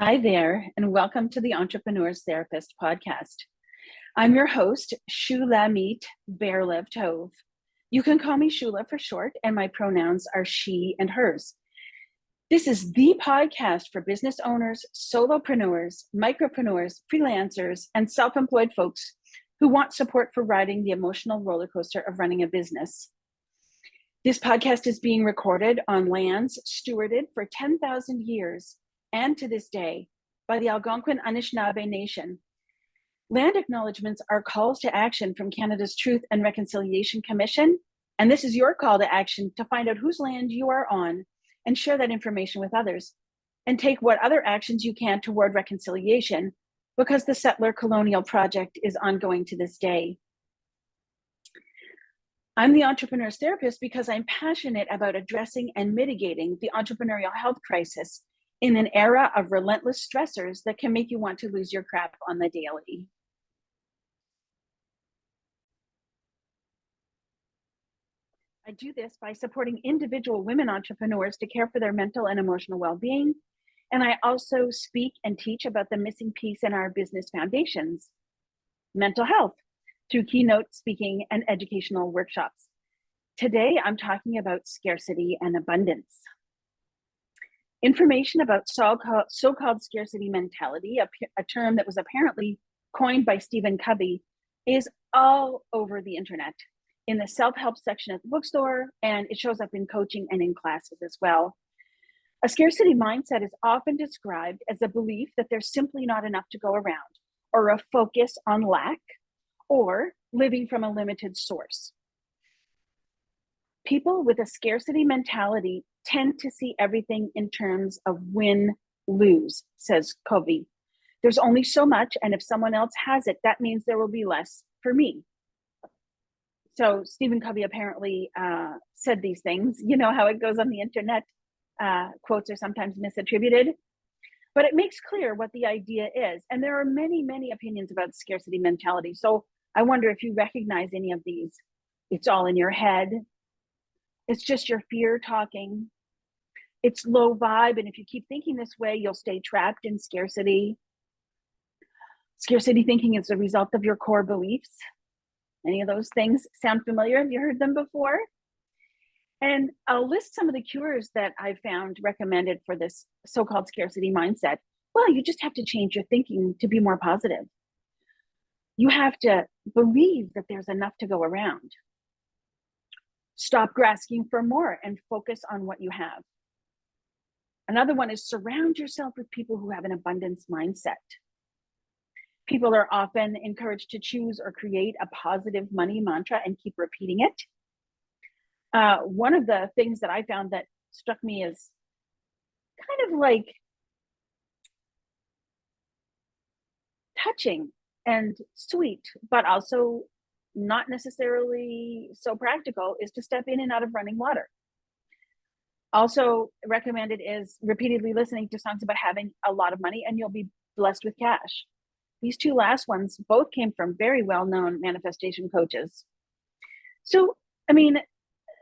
Hi there, and welcome to the Entrepreneur's Therapist podcast. I'm your host, Shulamit Bearlev Tove. You can call me Shula for short, and my pronouns are she and hers. This is the podcast for business owners, solopreneurs, micropreneurs, freelancers, and self-employed folks who want support for riding the emotional roller coaster of running a business. This podcast is being recorded on lands stewarded for 10,000 years and to this day by the Algonquin Anishinaabe Nation. Land acknowledgements are calls to action from Canada's Truth and Reconciliation Commission, and this is your call to action to find out whose land you are on and share that information with others, and take what other actions you can toward reconciliation, because the settler colonial project is ongoing to this day. I'm the Entrepreneur's Therapist because I'm passionate about addressing and mitigating the entrepreneurial health crisis in an era of relentless stressors that can make you want to lose your crap on the daily. I do this by supporting individual women entrepreneurs to care for their mental and emotional well-being. And I also speak and teach about the missing piece in our business foundations, mental health, through keynote speaking and educational workshops. Today, I'm talking about scarcity and abundance. Information about so-called scarcity mentality, a term that was apparently coined by Stephen Covey, is all over the internet, in the self-help section at the bookstore, and it shows up in coaching and in classes as well. A scarcity mindset is often described as a belief that there's simply not enough to go around, or a focus on lack, or living from a limited source. People with a scarcity mentality tend to see everything in terms of win-lose, says Covey. There's only so much, and if someone else has it, that means there will be less for me. So Stephen Covey apparently said these things. You know how it goes on the internet. Quotes are sometimes misattributed. But it makes clear what the idea is. And there are many, many opinions about scarcity mentality. So I wonder if you recognize any of these. It's all in your head. It's just your fear talking. It's low vibe, and if you keep thinking this way, you'll stay trapped in scarcity. Scarcity thinking is the result of your core beliefs. Any of those things sound familiar? Have you heard them before? And I'll list some of the cures that I found recommended for this so-called scarcity mindset. Well, you just have to change your thinking to be more positive. You have to believe that there's enough to go around. Stop grasping for more and focus on what you have. Another one is surround yourself with people who have an abundance mindset. People are often encouraged to choose or create a positive money mantra and keep repeating it. One of the things that I found that struck me as kind of like touching and sweet, but also not necessarily so practical, is to step in and out of running water. Also recommended is repeatedly listening to songs about having a lot of money and you'll be blessed with cash. These two last ones both came from very well-known manifestation coaches. So, I mean,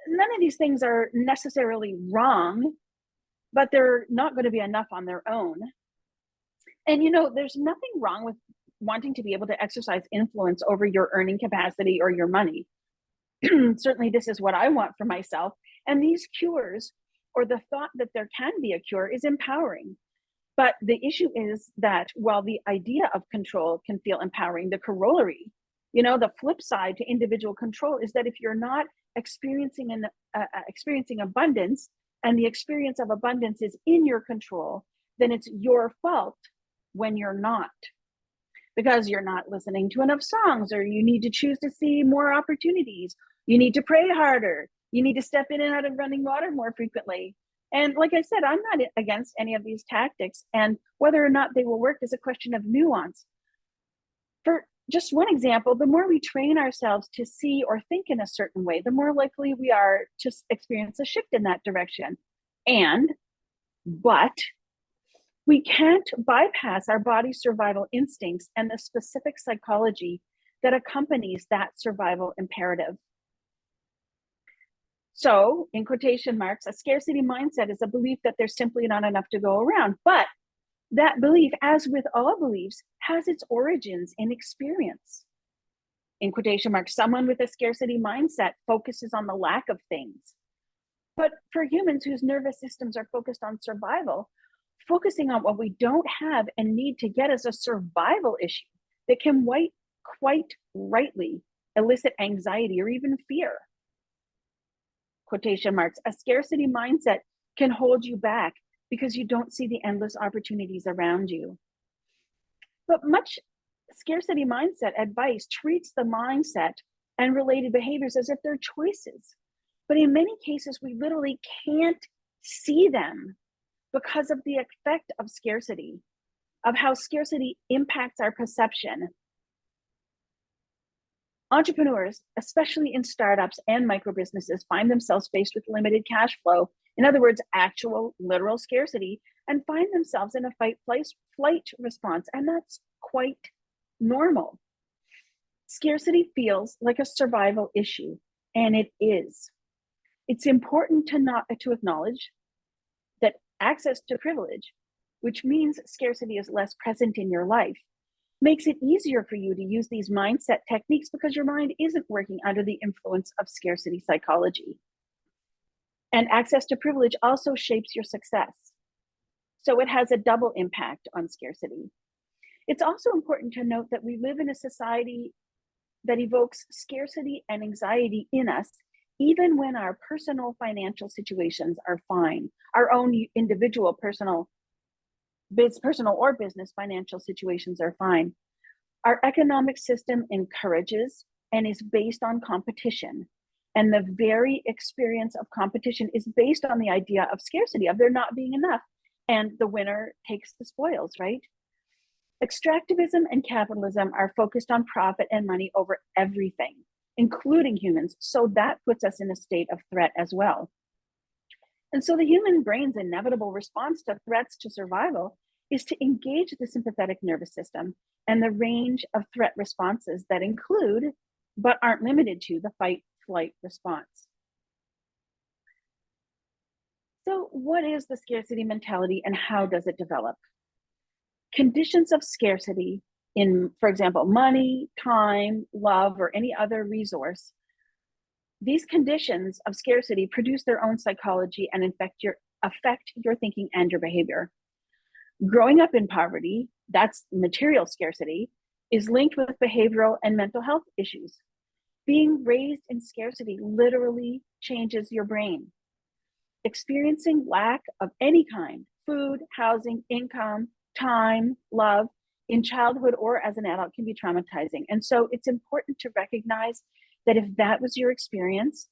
none of these things are necessarily wrong, but they're not going to be enough on their own. And, you know, there's nothing wrong with wanting to be able to exercise influence over your earning capacity or your money. Certainly, this is what I want for myself. And these cures, or the thought that there can be a cure, is empowering. But the issue is that while the idea of control can feel empowering, the corollary, you know, the flip side to individual control is that if you're not experiencing abundance, and the experience of abundance is in your control, then it's your fault when you're not, because you're not listening to enough songs, or you need to choose to see more opportunities. You need to pray harder. You need to step in and out of running water more frequently. And like I said, I'm not against any of these tactics, and whether or not they will work is a question of nuance. For just one example, the more we train ourselves to see or think in a certain way, the more likely we are to experience a shift in that direction. But we can't bypass our body's survival instincts and the specific psychology that accompanies that survival imperative. So, in quotation marks, a scarcity mindset is a belief that there's simply not enough to go around. But That belief, as with all beliefs, has its origins in experience. In quotation marks, someone with a scarcity mindset focuses on the lack of things. But for humans whose nervous systems are focused on survival, focusing on what we don't have and need to get is a survival issue that can quite rightly elicit anxiety or even fear. Quotation marks, a scarcity mindset can hold you back because you don't see the endless opportunities around you. But much scarcity mindset advice treats the mindset and related behaviors as if they're choices. But in many cases, we literally can't see them because of the effect of scarcity, of how scarcity impacts our perception. Entrepreneurs, especially in startups and micro businesses, find themselves faced with limited cash flow. In other words, actual literal scarcity, and find themselves in a flight response. And that's quite normal. Scarcity feels like a survival issue, and it is. It's important to acknowledge that access to privilege, which means scarcity is less present in your life, makes it easier for you to use these mindset techniques because your mind isn't working under the influence of scarcity psychology. And access to privilege also shapes your success. So it has a double impact on scarcity. It's also important to note that we live in a society that evokes scarcity and anxiety in us, even when our personal financial situations are fine, our own individual personal or business financial situations are fine. Our economic system encourages and is based on competition. And the very experience of competition is based on the idea of scarcity, of there not being enough. And the winner takes the spoils, right? Extractivism and capitalism are focused on profit and money over everything, including humans. So that puts us in a state of threat as well. And so the human brain's inevitable response to threats to survival is to engage the sympathetic nervous system and the range of threat responses that include, but aren't limited to, the fight-flight response. So what is the scarcity mentality and how does it develop? Conditions of scarcity in, for example, money, time, love, or any other resource, these conditions of scarcity produce their own psychology and affect your thinking and your behavior. Growing up in poverty, that's material scarcity, is linked with behavioral and mental health issues. Being raised in scarcity literally changes your brain. Experiencing lack of any kind, food, housing, income, time, love, in childhood or as an adult can be traumatizing. And so it's important to recognize that if that was your experience,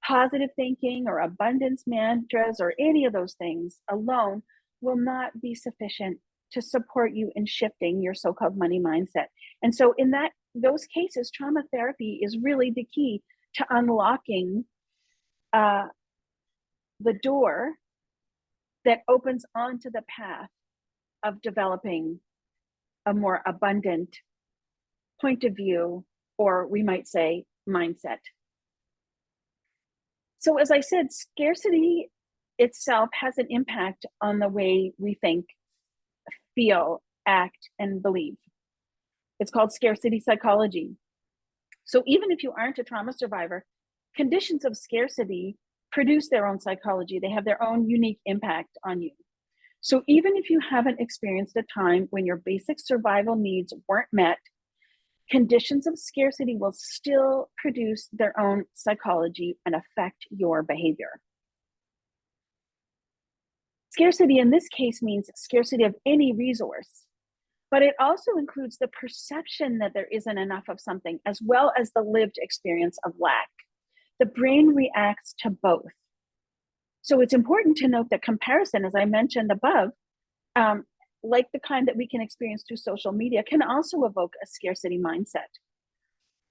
positive thinking or abundance mantras or any of those things alone will not be sufficient to support you in shifting your so-called money mindset. And so in those cases, trauma therapy is really the key to unlocking the door that opens onto the path of developing a more abundant point of view, or we might say mindset. So as I said, scarcity itself has an impact on the way we think, feel, act, and believe. It's called scarcity psychology. So even if you aren't a trauma survivor, conditions of scarcity produce their own psychology. They have their own unique impact on you. So even if you haven't experienced a time when your basic survival needs weren't met, conditions of scarcity will still produce their own psychology and affect your behavior. Scarcity in this case means scarcity of any resource, but it also includes the perception that there isn't enough of something, as well as the lived experience of lack. The brain reacts to both. So it's important to note that comparison, as I mentioned above, like the kind that we can experience through social media, can also evoke a scarcity mindset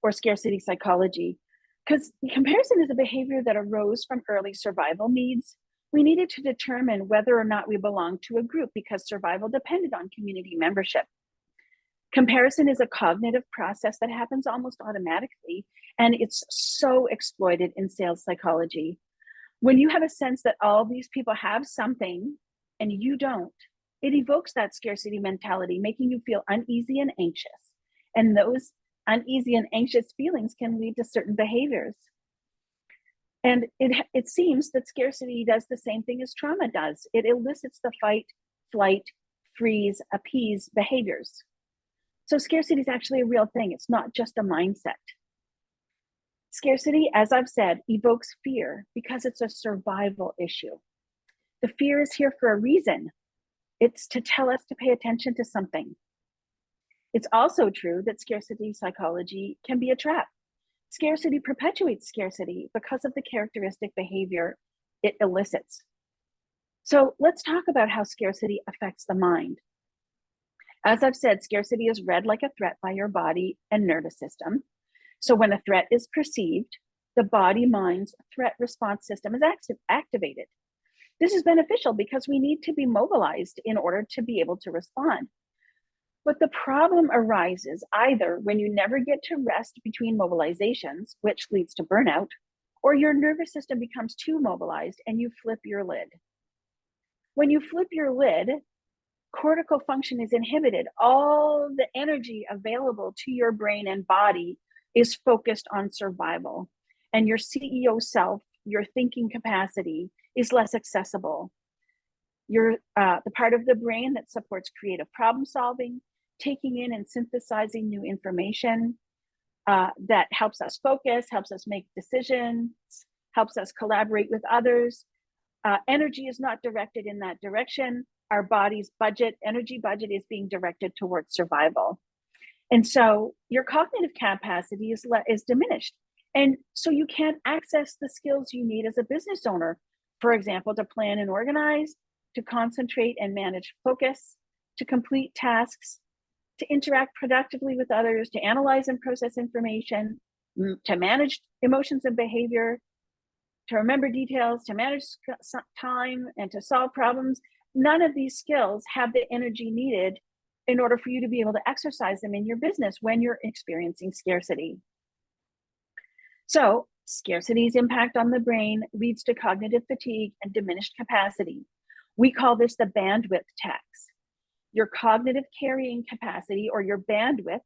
or scarcity psychology. Because comparison is a behavior that arose from early survival needs. We needed to determine whether or not we belonged to a group because survival depended on community membership. Comparison is a cognitive process that happens almost automatically, and it's so exploited in sales psychology. When you have a sense that all these people have something and you don't, It evokes that scarcity mentality, making you feel uneasy and anxious. And those uneasy and anxious feelings can lead to certain behaviors. And it seems that scarcity does the same thing as trauma does. It elicits the fight, flight, freeze, appease behaviors. So scarcity is actually a real thing. It's not just a mindset. Scarcity, as I've said, evokes fear because it's a survival issue. The fear is here for a reason. It's to tell us to pay attention to something. It's also true that scarcity psychology can be a trap. Scarcity perpetuates scarcity because of the characteristic behavior it elicits. So let's talk about how scarcity affects the mind. As I've said, scarcity is read like a threat by your body and nervous system. So when a threat is perceived, the body-mind's threat response system is activated. This is beneficial because we need to be mobilized in order to be able to respond. But the problem arises either when you never get to rest between mobilizations, which leads to burnout, or your nervous system becomes too mobilized and you flip your lid. When you flip your lid, cortical function is inhibited. All the energy available to your brain and body is focused on survival. And your CEO self, your thinking capacity, is less accessible. The part of the brain that supports creative problem solving, taking in and synthesizing new information, that helps us focus, helps us make decisions, helps us collaborate with others. Energy is not directed in that direction. Our body's energy budget is being directed towards survival. And so your cognitive capacity is diminished. And so you can't access the skills you need as a business owner, for example, to plan and organize, to concentrate and manage focus, to complete tasks, to interact productively with others, to analyze and process information, to manage emotions and behavior, to remember details, to manage time, and to solve problems. None of these skills have the energy needed in order for you to be able to exercise them in your business when you're experiencing scarcity. So scarcity's impact on the brain leads to cognitive fatigue and diminished capacity. We call this the bandwidth tax. Your cognitive carrying capacity, or your bandwidth,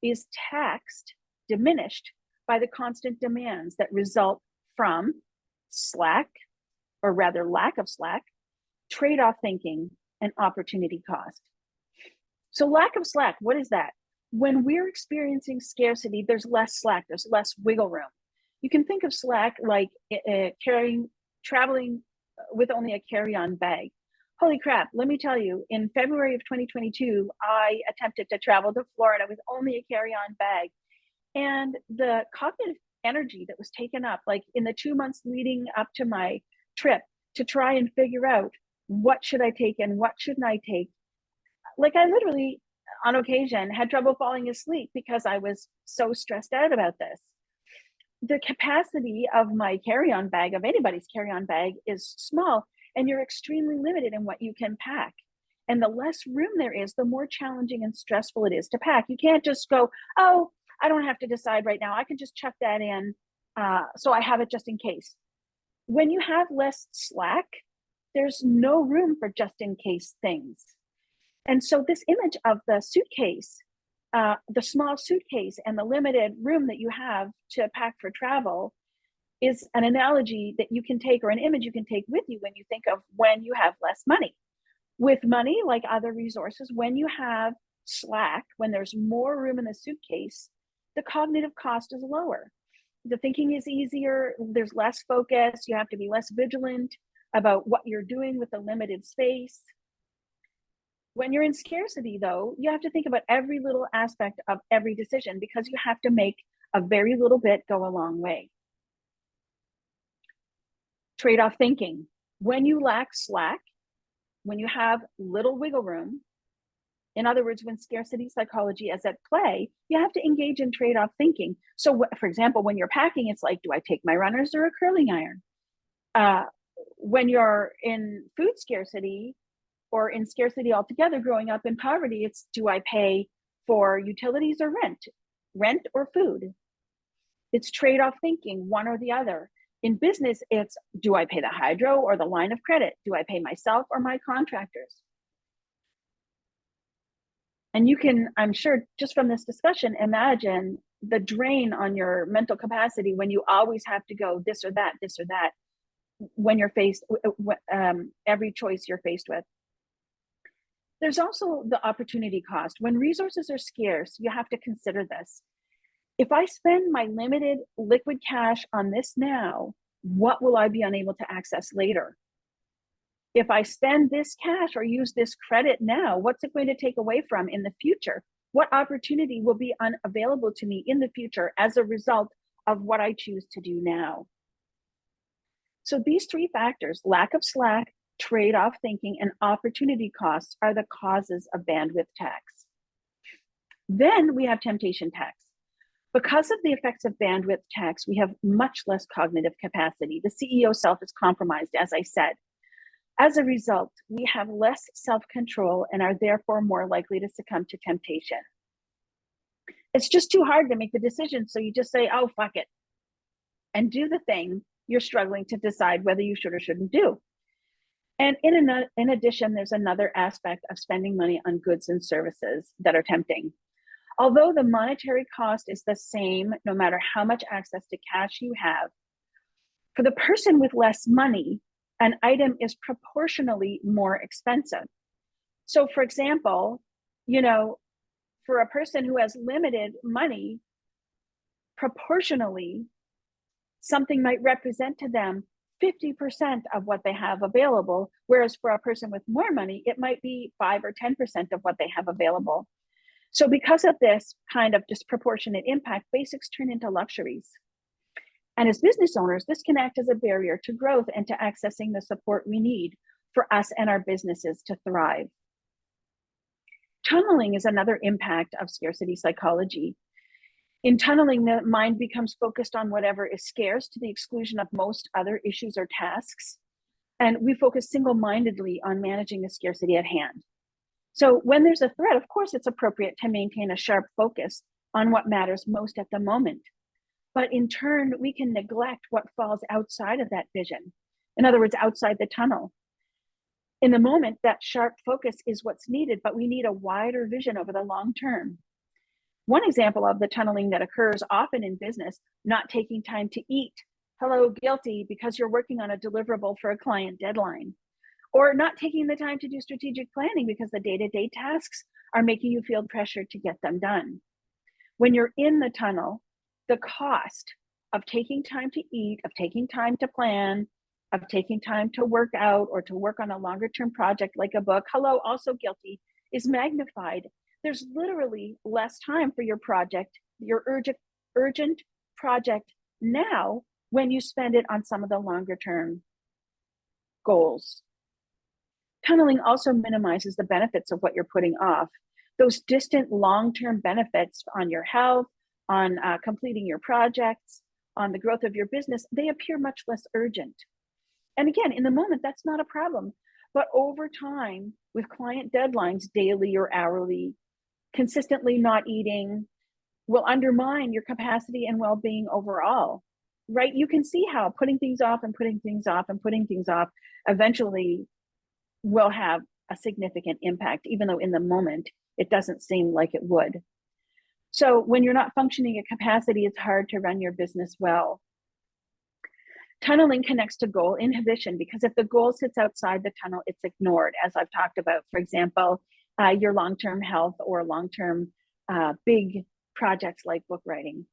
is taxed, diminished by the constant demands that result from slack, or rather lack of slack, trade-off thinking, and opportunity cost. So lack of slack, what is that? When we're experiencing scarcity, there's less slack, there's less wiggle room. You can think of slack like traveling with only a carry-on bag. Holy crap, let me tell you, in February of 2022, I attempted to travel to Florida with only a carry-on bag. And the cognitive energy that was taken up, like in the 2 months leading up to my trip, to try and figure out what should I take and what shouldn't I take. Like I literally, on occasion, had trouble falling asleep because I was so stressed out about this. The capacity of my carry-on bag, of anybody's carry-on bag, is small, and you're extremely limited in what you can pack. And the less room there is, the more challenging and stressful it is to pack. You can't just go, oh, I don't have to decide right now. I can just chuck that in, so I have it just in case. When you have less slack, there's no room for just in case things. And so this image of the suitcase, the small suitcase and the limited room that you have to pack for travel, is an analogy that you can take, or an image you can take with you when you think of when you have less money. With money, like other resources, when you have slack, when there's more room in the suitcase, the cognitive cost is lower. The thinking is easier, there's less focus, you have to be less vigilant about what you're doing with the limited space. When you're in scarcity, though, you have to think about every little aspect of every decision because you have to make a very little bit go a long way. Trade-off thinking. When you lack slack, when you have little wiggle room, in other words, when scarcity psychology is at play, you have to engage in trade-off thinking. So, for example, when you're packing, it's like, do I take my runners or a curling iron? When you're in food scarcity, or in scarcity altogether, growing up in poverty, it's, do I pay for utilities or rent or food? It's trade-off thinking, one or the other. In business, it's, do I pay the hydro or the line of credit? Do I pay myself or my contractors? And you can, I'm sure, just from this discussion, imagine the drain on your mental capacity when you always have to go this or that, when you're faced every choice you're faced with. There's also the opportunity cost. When resources are scarce, you have to consider this. If I spend my limited liquid cash on this now, what will I be unable to access later? If I spend this cash or use this credit now, what's it going to take away from in the future? What opportunity will be unavailable to me in the future as a result of what I choose to do now? So these three factors, lack of slack, trade-off thinking, and opportunity costs, are the causes of bandwidth tax. Then we have temptation tax. Because of the effects of bandwidth tax, we have much less cognitive capacity. The CEO self is compromised, as I said. As a result, we have less self-control and are therefore more likely to succumb to temptation. It's just too hard to make the decision, so you just say, oh, fuck it, and do the thing you're struggling to decide whether you should or shouldn't do. And in addition, there's another aspect of spending money on goods and services that are tempting. Although the monetary cost is the same, no matter how much access to cash you have, for the person with less money, an item is proportionally more expensive. So for example, for a person who has limited money, proportionally, something might represent to them 50% of what they have available, whereas for a person with more money, it might be 5 or 10% of what they have available. So because of this kind of disproportionate impact, basics turn into luxuries. And as business owners, this can act as a barrier to growth and to accessing the support we need for us and our businesses to thrive. Tunneling is another impact of scarcity psychology. In tunneling, the mind becomes focused on whatever is scarce to the exclusion of most other issues or tasks. And we focus single-mindedly on managing the scarcity at hand. So when there's a threat, of course, it's appropriate to maintain a sharp focus on what matters most at the moment. But in turn, we can neglect what falls outside of that vision. In other words, outside the tunnel. In the moment, that sharp focus is what's needed, but we need a wider vision over the long term. One example of the tunneling that occurs often in business, not taking time to eat. Hello, guilty, because you're working on a deliverable for a client deadline. Or not taking the time to do strategic planning because the day-to-day tasks are making you feel pressured to get them done. When you're in the tunnel, the cost of taking time to eat, of taking time to plan, of taking time to work out or to work on a longer term project like a book, hello, also guilty, is magnified. There's literally less time for your project, your urgent project now when you spend it on some of the longer term goals. Tunneling also minimizes the benefits of what you're putting off. Those distant long-term benefits on your health, on completing your projects, on the growth of your business, they appear much less urgent. And again, in the moment, that's not a problem. But over time, with client deadlines, daily or hourly, consistently not eating will undermine your capacity and well-being overall, right? You can see how putting things off and putting things off and putting things off eventually will have a significant impact, even though in the moment, it doesn't seem like it would. So when you're not functioning at capacity, it's hard to run your business well. Tunneling connects to goal inhibition because if the goal sits outside the tunnel, it's ignored, as I've talked about. For example, your long-term health or long-term big projects like book writing.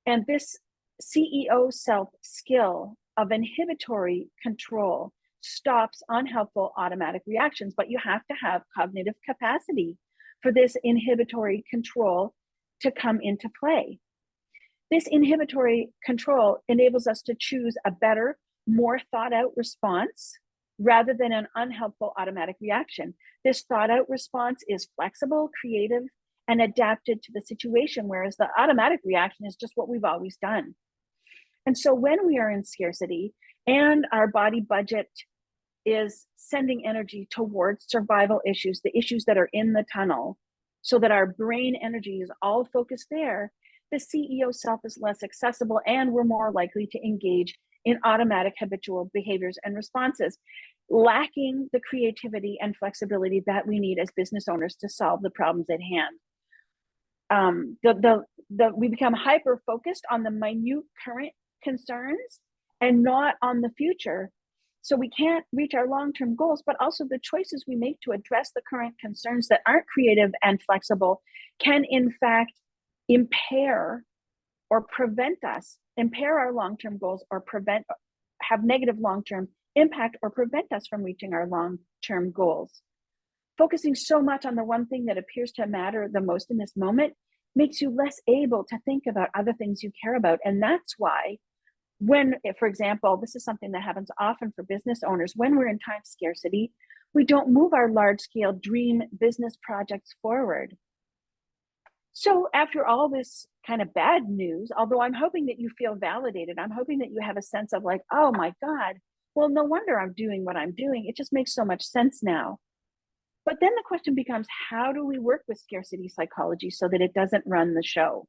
And this CEO self skill of inhibitory control stops unhelpful automatic reactions, but you have to have cognitive capacity for this inhibitory control to come into play. This inhibitory control enables us to choose a better, more thought out response rather than an unhelpful automatic reaction. This thought out response is flexible, creative, and adapted to the situation, whereas the automatic reaction is just what we've always done. And so when we are in scarcity and our body budget is sending energy towards survival issues, the issues that are in the tunnel, so that our brain energy is all focused there, the CEO self is less accessible and we're more likely to engage in automatic habitual behaviors and responses. lacking the creativity and flexibility that we need as business owners to solve the problems at hand. We become hyper focused on the minute current concerns and not on the future. So we can't reach our long-term goals, but also the choices we make to address the current concerns that aren't creative and flexible can in fact impair our long-term goals, or have negative long-term impact or prevent us from reaching our long-term goals. Focusing so much on the one thing that appears to matter the most in this moment makes you less able to think about other things you care about. And that's why for example, this is something that happens often for business owners, when we're in time scarcity, we don't move our large-scale dream business projects forward. So after all this kind of bad news, although I'm hoping that you feel validated, I'm hoping that you have a sense of like, oh my God, well, no wonder I'm doing what I'm doing. It just makes so much sense now. But then the question becomes, how do we work with scarcity psychology so that it doesn't run the show?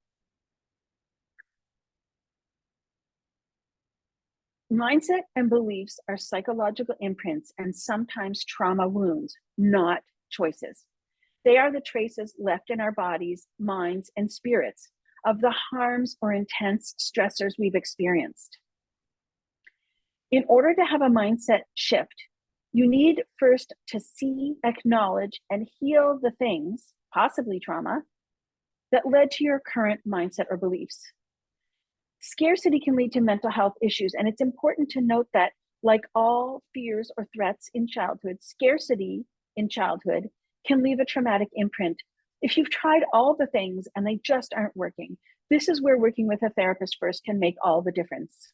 Mindset and beliefs are psychological imprints and sometimes trauma wounds, not choices. They are the traces left in our bodies, minds, and spirits of the harms or intense stressors we've experienced. In order to have a mindset shift, you need first to see, acknowledge, and heal the things, possibly trauma, that led to your current mindset or beliefs. Scarcity can lead to mental health issues, and it's important to note that, like all fears or threats in childhood, scarcity in childhood can leave a traumatic imprint. If you've tried all the things and they just aren't working, this is where working with a therapist first can make all the difference.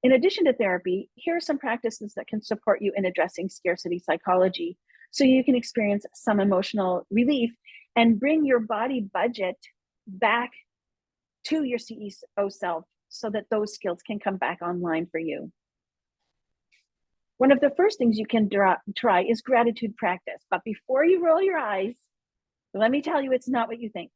In addition to therapy, here are some practices that can support you in addressing scarcity psychology so you can experience some emotional relief and bring your body budget back to your CEO self so that those skills can come back online for you. One of the first things you can try is gratitude practice. But before you roll your eyes, let me tell you, it's not what you think.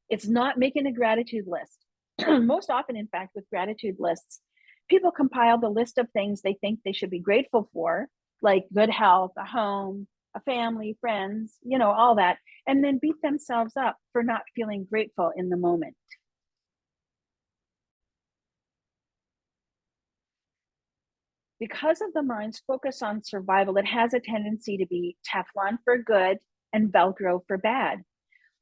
It's not making a gratitude list. Most often, in fact, with gratitude lists, people compile the list of things they think they should be grateful for, like good health, a home, a family, friends, all that, and then beat themselves up for not feeling grateful in the moment. Because of the mind's focus on survival, it has a tendency to be Teflon for good and Velcro for bad.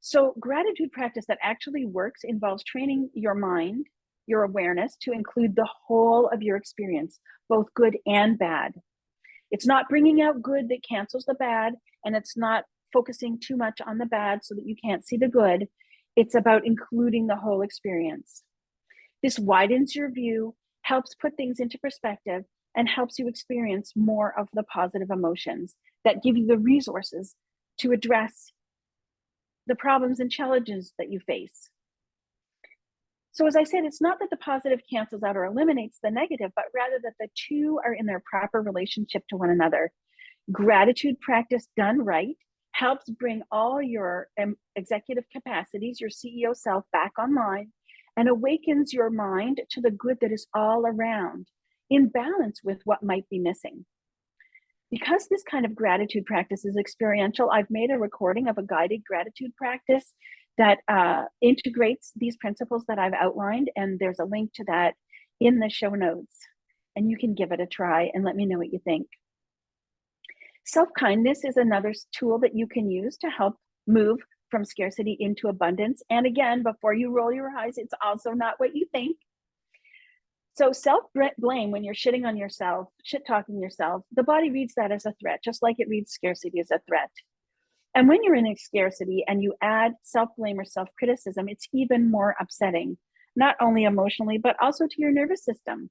So gratitude practice that actually works involves training your mind, your awareness, to include the whole of your experience, both good and bad. It's not bringing out good that cancels the bad, and it's not focusing too much on the bad so that you can't see the good. It's about including the whole experience. This widens your view, helps put things into perspective, and helps you experience more of the positive emotions that give you the resources to address the problems and challenges that you face. So as I said, it's not that the positive cancels out or eliminates the negative, but rather that the two are in their proper relationship to one another. Gratitude practice done right helps bring all your executive capacities, your CEO self, back online, and awakens your mind to the good that is all around, in balance with what might be missing. Because this kind of gratitude practice is experiential, I've made a recording of a guided gratitude practice that integrates these principles that I've outlined, and there's a link to that in the show notes, and you can give it a try and let me know what you think. Self-kindness is another tool that you can use to help move from scarcity into abundance. And again, before you roll your eyes, it's also not what you think. So self-blame, when you're shitting on yourself, shit-talking yourself, the body reads that as a threat, just like it reads scarcity as a threat. And when you're in a scarcity and you add self-blame or self-criticism, it's even more upsetting, not only emotionally, but also to your nervous system.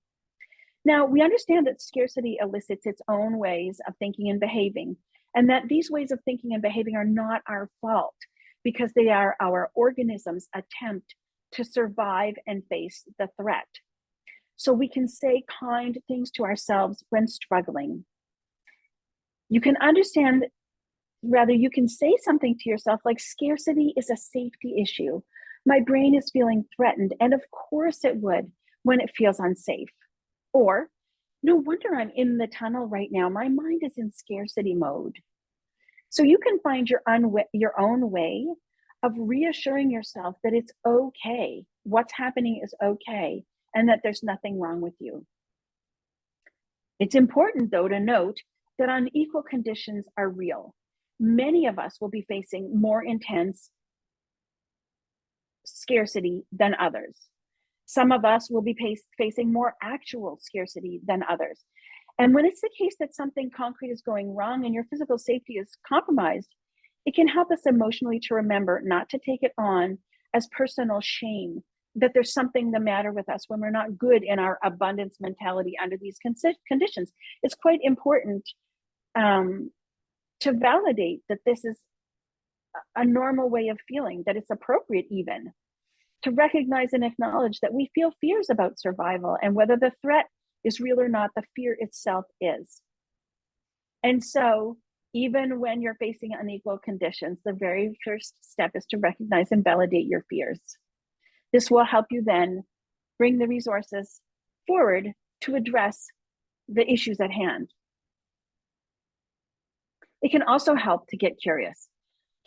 Now, we understand that scarcity elicits its own ways of thinking and behaving, and that these ways of thinking and behaving are not our fault, because they are our organism's attempt to survive and face the threat. So we can say kind things to ourselves when struggling. You can say something to yourself like, scarcity is a safety issue. My brain is feeling threatened, and of course it would when it feels unsafe. Or No wonder I'm in the tunnel right now. My mind is in scarcity mode. So you can find your own way of reassuring yourself that it's okay. What's happening is okay, and that there's nothing wrong with you. It's important, though, to note that unequal conditions are real. Many of us will be facing more intense scarcity than others. Some of us will be facing more actual scarcity than others. And when it's the case that something concrete is going wrong and your physical safety is compromised, it can help us emotionally to remember not to take it on as personal shame, that there's something the matter with us when we're not good in our abundance mentality under these conditions. It's quite important to validate that this is a normal way of feeling, that it's appropriate even to recognize and acknowledge that we feel fears about survival, and whether the threat is real or not, the fear itself is. And so, even when you're facing unequal conditions, the very first step is to recognize and validate your fears. This will help you then bring the resources forward to address the issues at hand. It can also help to get curious.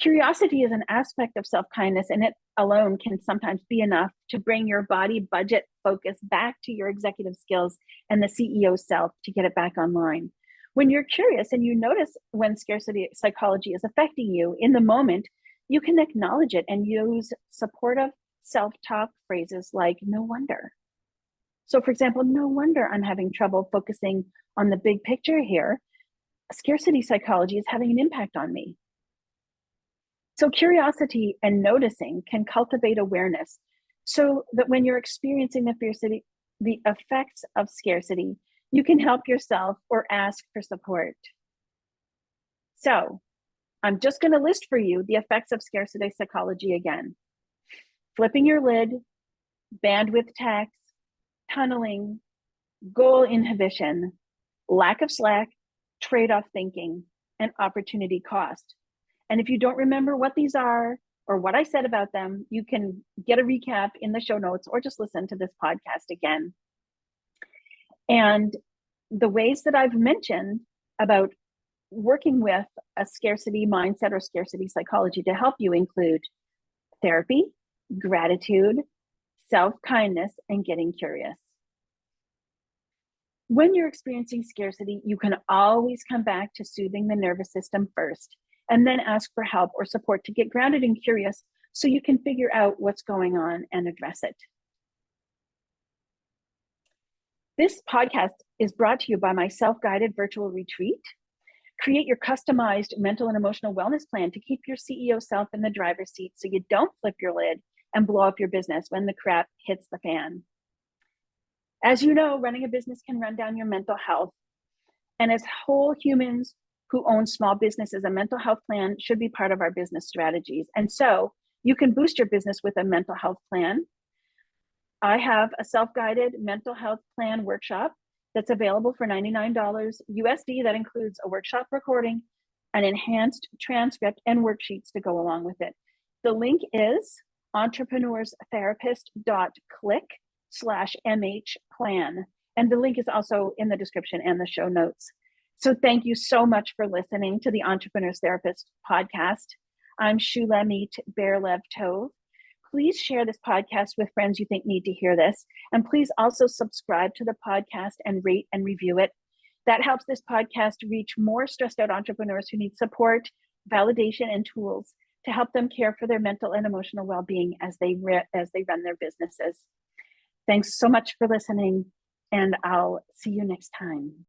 Curiosity is an aspect of self-kindness, and it alone can sometimes be enough to bring your body budget focus back to your executive skills and the CEO self to get it back online. When you're curious and you notice when scarcity psychology is affecting you in the moment, you can acknowledge it and use supportive self-talk phrases like, no wonder. So, for example, no wonder I'm having trouble focusing on the big picture here. Scarcity psychology is having an impact on me. So curiosity and noticing can cultivate awareness so that when you're experiencing the effects of scarcity, you can help yourself or ask for support. So I'm just going to list for you the effects of scarcity psychology again. Flipping your lid, bandwidth tax, tunneling, goal inhibition, lack of slack, trade-off thinking, and opportunity cost. And if you don't remember what these are or what I said about them, you can get a recap in the show notes or just listen to this podcast again. And the ways that I've mentioned about working with a scarcity mindset or scarcity psychology to help you include therapy, gratitude, self-kindness, and getting curious. When you're experiencing scarcity, you can always come back to soothing the nervous system first, and then ask for help or support to get grounded and curious so you can figure out what's going on and address it. This podcast is brought to you by my self-guided virtual retreat. Create your customized mental and emotional wellness plan to keep your CEO self in the driver's seat so you don't flip your lid and blow up your business when the crap hits the fan. As you know, running a business can run down your mental health. And as whole humans who own small businesses, a mental health plan should be part of our business strategies. And so you can boost your business with a mental health plan. I have a self-guided mental health plan workshop that's available for $99 USD. That includes a workshop recording, an enhanced transcript, and worksheets to go along with it. The link is entrepreneurstherapist.click/MH plan. And the link is also in the description and the show notes. So thank you so much for listening to the Entrepreneur's Therapist podcast. I'm Shulamit Berlev Tov. Please share this podcast with friends you think need to hear this. And please also subscribe to the podcast and rate and review it. That helps this podcast reach more stressed out entrepreneurs who need support, validation, and tools to help them care for their mental and emotional well-being as they run their businesses. Thanks so much for listening, and I'll see you next time.